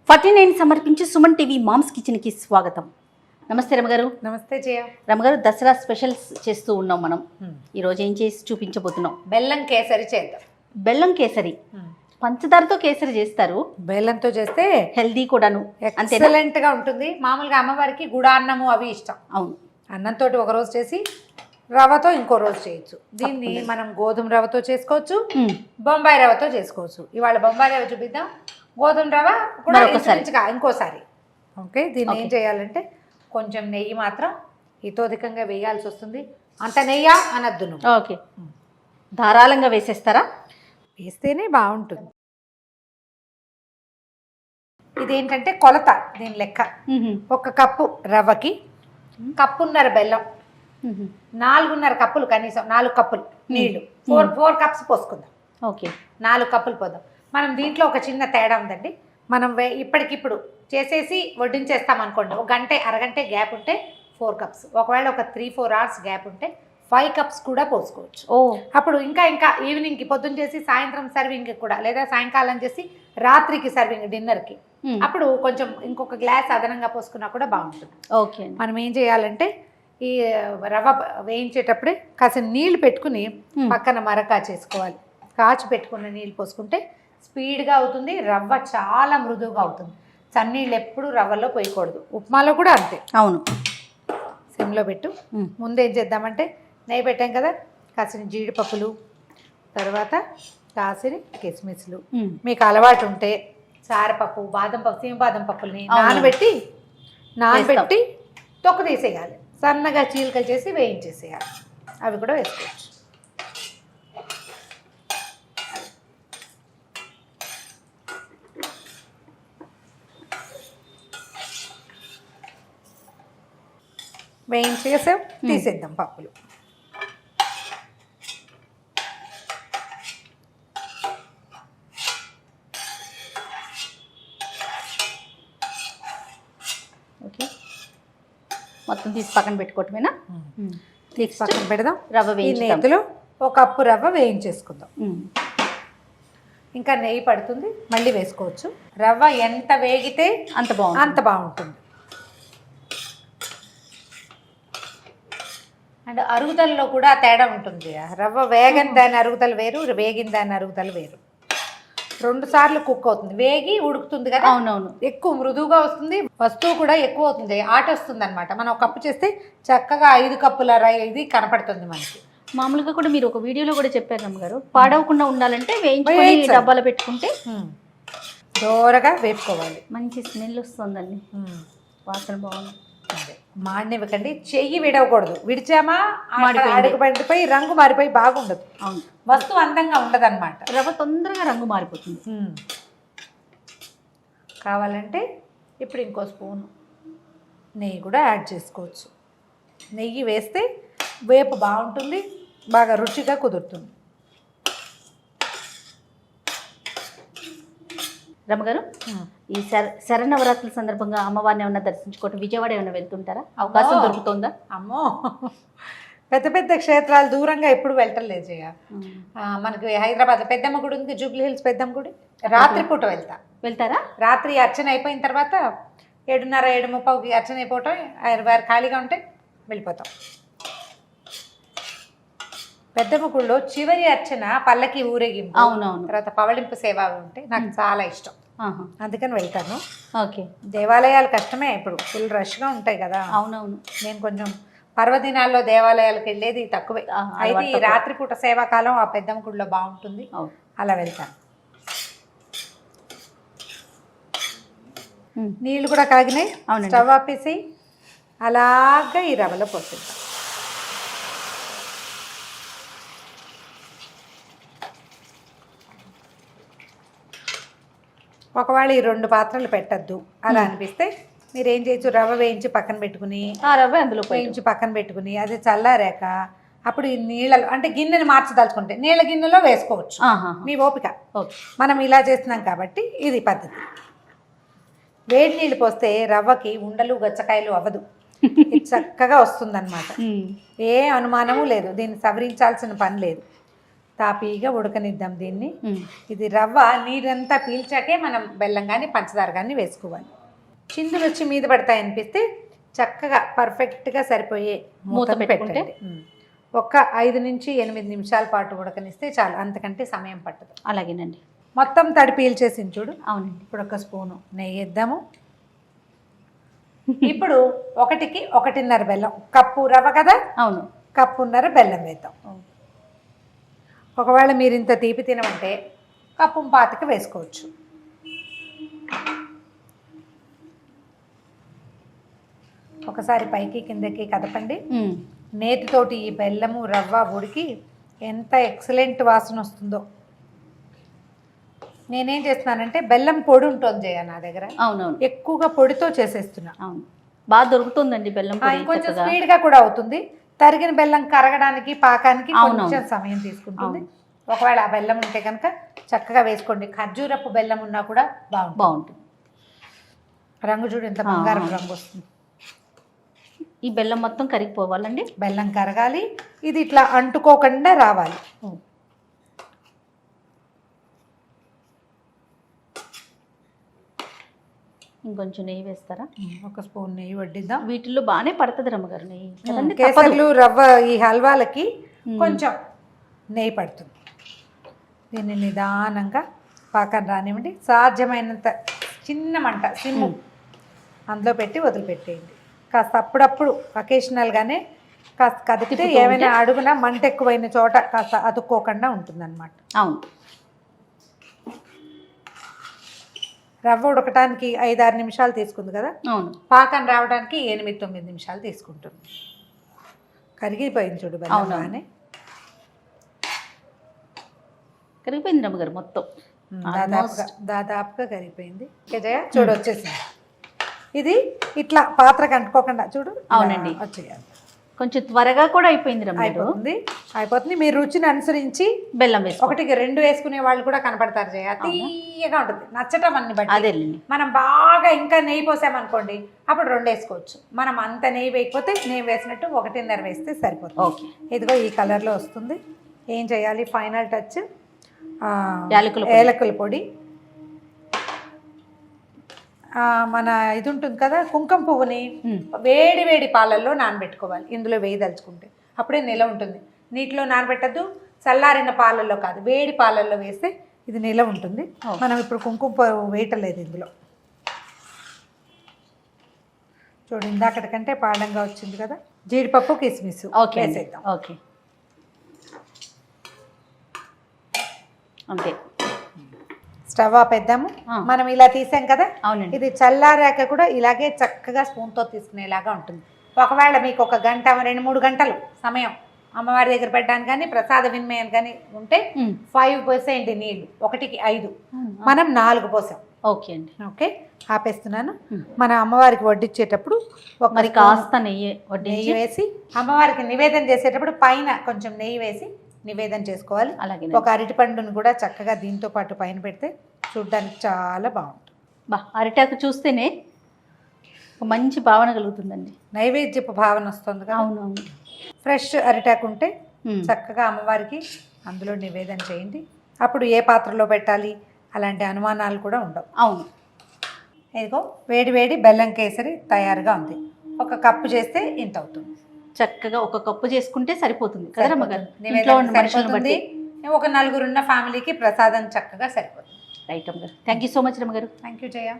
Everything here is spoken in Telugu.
ఫార్టీ9 సమర్పించి సుమన్ టీవీ మామ్స్ కిచెన్కి స్వాగతం. నమస్తే రమగారు. నమస్తే జయ. రమగారు, దసరా స్పెషల్స్ చేస్తూ ఉన్నాం మనం. ఈరోజు ఏం చేసి చూపించబోతున్నాం? బెల్లం కేసరి చేద్దాం. బెల్లం కేసరి, పంచదారతో కేసరి చేస్తారు. బెల్లంతో చేస్తే హెల్దీ కూడాను, ఎక్సలెంట్ గా ఉంటుంది. మామూలుగా అమ్మవారికి గుడాన్నము అవి ఇష్టం. అవును, అన్నంతో ఒక రోజు చేసి రవ్వతో ఇంకో రోజు చేయొచ్చు. దీన్ని మనం గోధుమ రవ్వతో చేసుకోవచ్చు, బొంబాయి రవ్వతో చేసుకోవచ్చు. ఇవాళ బొంబాయి రవ్వ చూపిద్దాం, గోధుమ రవ్వ కూడా ఇంకోసారి. ఓకే, దీన్ని ఏం చేయాలంటే కొంచెం నెయ్యి మాత్రం హితోధికంగా వేయాల్సి వస్తుంది. అంత నెయ్యి అనద్దు నువ్వు. ఓకే, ధారాళంగా వేసేస్తారా? వేస్తేనే బాగుంటుంది. ఇదేంటంటే కొలత, దీని లెక్క 1 కప్పు రవ్వకి 1.5 కప్పున్నర బెల్లం, 4.5 కప్పులు, కనీసం 4 కప్పులు నీళ్లు, 4 కప్స్ పోసుకుందాం. ఓకే, 4 కప్పులు పోదాం. మనం దీంట్లో ఒక చిన్న తేడా ఉందండి. మనం ఇప్పటికిప్పుడు చేసేసి వడ్డించేస్తాం అనుకోండి, ఒక గంట అరగంట గ్యాప్ ఉంటే 4 కప్స్, ఒకవేళ ఒక 3-4 అవర్స్ గ్యాప్ ఉంటే 5 కప్స్ కూడా పోసుకోవచ్చు. అప్పుడు ఇంకా ఈవినింగ్కి, పొద్దున్న చేసి సాయంత్రం సర్వింగ్కి కూడా, లేదా సాయంకాలం చేసి రాత్రికి సర్వింగ్ డిన్నర్కి, అప్పుడు కొంచెం ఇంకొక గ్లాస్ అదనంగా పోసుకున్నా కూడా బాగుంటుంది. ఓకే, మనం ఏం చేయాలంటే ఈ రవ్వ వేయించేటప్పుడే కాసిన నీళ్లు పెట్టుకుని పక్కన మరకా చేసుకోవాలి. కాచి పెట్టుకున్న నీళ్ళు పోసుకుంటే స్పీడ్గా అవుతుంది, రవ్వ చాలా మృదువుగా అవుతుంది. చన్నీళ్ళు ఎప్పుడు రవ్వలో పోయకూడదు. ఉప్మాలో కూడా అంతే. అవును, సిమ్లో పెట్టు. ముందు ఏం చేద్దామంటే నెయ్యి పెట్టాం కదా, కాసిన జీడిపప్పులు, తర్వాత కాసిన కిస్మిస్లు, మీకు అలవాటు ఉంటే సారపప్పు, బాదం పప్పు, బాదం పప్పుల్ని నానబెట్టి తొక్క తీసేయాలి. సన్నగా చీలికలు చేసి వేయించేసేయాలి. అవి కూడా వేసుకోవచ్చు. వేయించేసాం, తీసేద్దాం పప్పులు. ఓకే, మొత్తం తీసి పక్కన పెట్టుకోవటమేనా? తీసి పక్కన పెడదాం. రవ్వ నేతిలో 1 కప్పు రవ్వ వేయించేసుకుందాం. ఇంకా నెయ్యి పడుతుంది, మళ్ళీ వేసుకోవచ్చు. రవ్వ ఎంత వేగితే అంత బాగుంటుంది. అండ్ అరుగుదలలో కూడా తేడా ఉంటుంది. రవ్వ వేగని దాని అరుగుదల వేరు, వేగిన దాని అరుగుదల వేరు. 2 సార్లు కుక్ అవుతుంది. వేగి ఉడుకుతుంది కదా. అవునవును, ఎక్కువ మృదువుగా వస్తుంది, వస్తువు కూడా ఎక్కువ అవుతుంది, ఆట వస్తుంది అనమాట. మనం 1 కప్పు చేస్తే చక్కగా 5 కప్పుల ఇది కనపడుతుంది మనకి. మామూలుగా కూడా మీరు ఒక వీడియోలో కూడా చెప్పారు అమ్మగారు, పాడవకుండా ఉండాలంటే వేయించుకొని డబ్బాలో పెట్టుకుంటే దోరగా వేపుకోవాలి. మంచి స్మెల్ వస్తుందండి, వాసన బాగుంది. మాడినివ్వకండి, చెయ్యి విడవకూడదు. విడిచామా అడుగు పడిపోయి రంగు మారిపోయి బాగుండదు. అవును, వస్తువు అందంగా ఉండదు అనమాట. రవ్వ తొందరగా రంగు మారిపోతుంది. కావాలంటే ఇప్పుడు ఇంకో స్పూను నెయ్యి కూడా యాడ్ చేసుకోవచ్చు. నెయ్యి వేస్తే వేపు బాగుంటుంది, బాగా రుచిగా కుదురుతుంది. రమ్మగారు, ఈ శరన్నవరాత్రుల సందర్భంగా అమ్మవారిని ఏమన్నా దర్శించుకోవటం, విజయవాడ ఏమైనా వెళ్తుంటారా? అవకాశం దొరుకుతుందా? అమ్మో, పెద్ద పెద్ద క్షేత్రాలు దూరంగా ఎప్పుడు వెళ్ళలేదు జయ. మనకి హైదరాబాద్ పెద్దమ్మ గుడి ఉంది, జూబ్లీ హిల్స్ పెద్దమ్మ గుడి. రాత్రిపూట వెళ్తారా? రాత్రి అర్చన అయిపోయిన తర్వాత 7:30, 7:30కి అర్చన అయిపోవటం, వారు ఖాళీగా ఉంటే వెళ్ళిపోతాం. పెద్దమ్మ గుడిలో చివరి అర్చన పల్లకి ఊరేగింపు, అవునవును, తర్వాత పవళింపు సేవ ఉంటే నాకు చాలా ఇష్టం, అందుకని వెళ్తాను. ఓకే, దేవాలయాలు కష్టమే, ఇప్పుడు ఫుల్ రష్గా ఉంటాయి కదా. అవునవును, నేను కొంచెం పర్వదినాల్లో దేవాలయాలకు వెళ్ళేది తక్కువే. అయితే ఈ రాత్రిపూట సేవాకాలం ఆ పెద్దమ్మ గుడిలో బాగుంటుంది, అలా వెళ్తాను. నీళ్ళు కూడా కాగినాయి. అవునండి. స్టవ్ ఆపేసి అలాగా ఈ రవ్వలో పోసేద్దాం. ఒకవేళ ఈ 2 పాత్రలు పెట్టద్దు అలా అనిపిస్తే మీరు ఏం చేయొచ్చు, రవ్వ వేయించి పక్కన పెట్టుకుని, ఆ రవ్వ అందులో వేయించి పక్కన పెట్టుకుని అది చల్లారాక అప్పుడు ఈ నీళ్ళలో అంటే గిన్నెని మార్చదలుచుకుంటే నీళ్ళ గిన్నెలో వేసుకోవచ్చు, మీ ఓపిక. మనం ఇలా చేస్తున్నాం కాబట్టి ఇది పద్ధతి. వేడి నీళ్ళు పోస్తే రవ్వకి ఉండలు గచ్చకాయలు అవ్వదు, ఇది చక్కగా వస్తుందన్నమాట. ఏ అనుమానము లేదు, దీన్ని సవరించాల్సిన పని లేదు. తాపీగా ఉడకనిద్దాం దీన్ని. ఇది రవ్వ నీరంతా పీల్చాకే మనం బెల్లం కానీ పంచదార కానీ వేసుకోవాలి. చిందులు వచ్చి మీద పడతాయి అనిపిస్తే చక్కగా పర్ఫెక్ట్గా సరిపోయే మూత పెట్టండి. ఒక 5 నుంచి 8 నిమిషాల పాటు ఉడకనిస్తే చాలు, అంతకంటే సమయం పట్టదు. అలాగేనండి. మొత్తం తడి పీల్చేసింది చూడు. అవునండి. ఇప్పుడు 1 స్పూను నెయ్యి వేద్దాము. ఇప్పుడు 1కి 1.5 బెల్లం, కప్పు రవ్వ కదా, అవును, కప్పున్నర బెల్లం వేద్దాం. ఒకవేళ మీరు ఇంత తీపి తినమంటే కప్పు పాతికి వేసుకోవచ్చు. ఒకసారి పైకి కిందకి కదపండి. నేతితోటి ఈ బెల్లము రవ్వ ఉడికి ఎంత ఎక్సలెంట్ వాసన వస్తుందో. నేనేం చేస్తున్నానంటే బెల్లం పొడి ఉంటుంది జయ నా దగ్గర, అవునవును, ఎక్కువగా పొడితో చేసేస్తున్నా. అవును, బాగా దొరుకుతుందండి బెల్లం పొడి, కొంచెం స్పీడ్గా కూడా అవుతుంది. తరిగిన బెల్లం కరగడానికి పాకానికి కొంచెం సమయం తీసుకుంటుంది. ఒకవేళ ఆ బెల్లం ఉంటే కనుక చక్కగా వేసుకోండి. ఖర్జూరపు బెల్లం ఉన్నా కూడా బాగుంటుంది. రంగు చూడు ఎంత బంగారం రంగు వస్తుంది. ఈ బెల్లం మొత్తం కరిగిపోవాలండి, బెల్లం కరగాలి, ఇది ఇట్లా అంటుకోకుండా రావాలి. ఇంకొంచెం నెయ్యి వేస్తారా? 1 స్పూన్ నెయ్యి వడ్డిద్దాం. వీటిల్లో బాగానే పడుతుంది రమ్మగారు నెయ్యి. కేసర్లు రవ్వ ఈ హల్వాలకి కొంచెం నెయ్యి పడుతుంది. దీన్ని నిదానంగా పాకం రానివ్వండి. సాధ్యమైనంత చిన్న మంట సిమ్ము అందులో పెట్టి వదిలిపెట్టేయండి. కాస్త అప్పుడప్పుడు అకేషనల్గానే కాస్త కదిపితే ఏమైనా అడుగున మంట ఎక్కువైన చోట కాస్త అతుక్కోకుండా ఉంటుందన్నమాట. అవును, రవ్వ ఉడకటానికి 5-6 నిమిషాలు తీసుకుంది కదా, అవును, పాకం రావడానికి 8-9 నిమిషాలు తీసుకుంటుంది. కరిగిపోయింది చూడు బెల్లం, కరిగిపోయింది రమ్మగారు మొత్తం, దాదాపుగా కరిగిపోయింది. జయ చూడు వచ్చేసింది. ఇది ఇట్లా పాత్రకు అంటుకోకుండా చూడు. అవునండి, వచ్చేయాలి. కొంచెం త్వరగా కూడా అయిపోయింది రమ్మగారు. అయిపోతుంది. మీ రుచిని అనుసరించి బెల్లం వేసి 1కి 2 వేసుకునే వాళ్ళు కూడా కనపడతారు జయ. తీయగా ఉంటుంది, నచ్చటం అన్ని బట్టి. అదేలేండి. మనం బాగా ఇంకా నెయ్యి పోసామనుకోండి అప్పుడు 2 వేసుకోవచ్చు. మనం అంత నెయ్యి వేయకపోతే నెయ్యి వేసినట్టు 1.5 వేస్తే సరిపోతుంది. ఓకే, ఇదిగో ఈ కలర్లో వస్తుంది. ఏం చేయాలి, ఫైనల్ టచ్ ఏలకుల పొడి. మన ఇది ఉంటుంది కదా కుంకుమ పువ్వుని వేడి వేడి పాలల్లో నానబెట్టుకోవాలి. ఇందులో వేయదలుచుకుంటే అప్పుడే నిల ఉంటుంది. నీటిలో నానబెట్టద్దు, చల్లారిన పాలల్లో కాదు, వేడి పాలల్లో వేస్తే ఇది నిల ఉంటుంది. మనం ఇప్పుడు కుంకుమ పువ్వు వేయటలేదు ఇందులో. చూడు ఇందాకటి కంటే పాడంగా వచ్చింది కదా. జీడిపప్పు కిస్మిస్ వేసేద్దాం. ఓకే, అంతే. స్టవ్ ఆపేద్దాము. మనం ఇలా తీసాం కదా, అవునండి. ఇది చల్లారాక కూడా ఇలాగే చక్కగా స్పూన్తో తీసుకునేలాగా ఉంటుంది. ఒకవేళ మీకు 1 గంట 2-3 గంటలు సమయం అమ్మవారి దగ్గర పెట్టడానికి కానీ ప్రసాద వినిమయం కానీ ఉంటే 5 పోసేయండి నీళ్ళు. 1కి 5, మనం 4 పోసాం. ఓకే అండి. ఓకే, ఆపేస్తున్నాను. మన అమ్మవారికి వడ్డించేటప్పుడు మరి కాస్త నెయ్యి వేసి అమ్మవారికి నివేదన చేసేటప్పుడు పైన కొంచెం నెయ్యి వేసి నివేదన చేసుకోవాలి. అలాగే ఒక అరటిపండును కూడా చక్కగా దీంతో పాటు పైన పెడితే చూడడానికి చాలా బాగుంటుంది. అరిటాకు చూస్తేనే ఒక మంచి భావన కలుగుతుందండి, నైవేద్యపు భావన వస్తుంది కదా. అవునవును. ఫ్రెష్ అరిటాకు ఉంటే చక్కగా అమ్మవారికి అందులో నివేదన చేయండి. అప్పుడు ఏ పాత్రలో పెట్టాలి అలాంటి అనుమానాలు కూడా ఉండవు. అవును. ఇదిగో వేడి వేడి బెల్లం కేసరి తయారుగా ఉంది. 1 కప్పు చేస్తే ఇంత అవుతుంది. చక్కగా 1 కప్పు చేసుకుంటే సరిపోతుంది కదా రమ్మగారు. సరిపోతుంది. ఒక 4 ఉన్న ఫ్యామిలీకి ప్రసాదం చక్కగా సరిపోతుంది. రైట్ రమ్మగారు. థ్యాంక్ యూ సో మచ్ రమ్మగారు. Thank you Jaya.